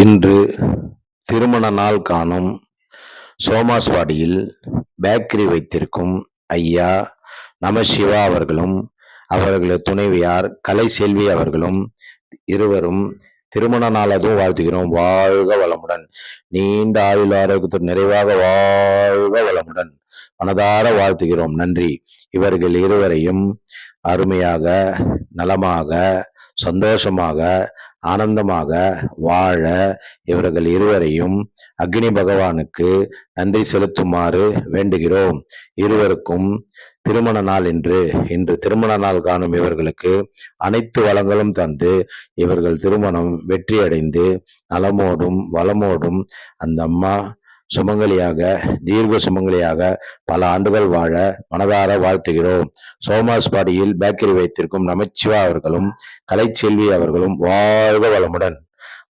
இன்று திருமண நாள் காணும் சோமாஸ்வாடியில் பேக்கரி வைத்திருக்கும் ஐயா நமசிவா அவர்களும் அவர்களது துணைவியார் கலைசெல்வி அவர்களும் இருவரும் திருமண நாள் அதுவும் வாழ்த்துகிறோம். வாழ்க வளமுடன், நீண்ட ஆயுள் ஆரோக்கியத்துடன் நிறைவாக வாழ்க வளமுடன் மனதார வாழ்த்துகிறோம். நன்றி. இவர்கள் இருவரையும் அருமையாக, நலமாக, சந்தோஷமாக, ஆனந்தமாக வாழ இவர்கள் இருவரையும் அக்னி பகவானுக்கு நன்றி செலுத்துமாறு வேண்டுகிறோம். இருவருக்கும் திருமண நாள் இன்று திருமண நாள் காணும் இவர்களுக்கு அனைத்து வளங்களும் தந்து இவர்கள் திருமணம் வெற்றியடைந்து நலமோடும் வளமோடும் அந்த அம்மா சுமங்கலியாக, தீர்க்க சுமங்கலியாக பல ஆண்டுகள் வாழ மனதார வாழ்த்துகிறோம். சோமாஸ்பாடியில் பேக்கரி வைத்திருக்கும் நமச்சிவா அவர்களும் கலைச்செல்வி அவர்களும் வாழ்க வளமுடன்.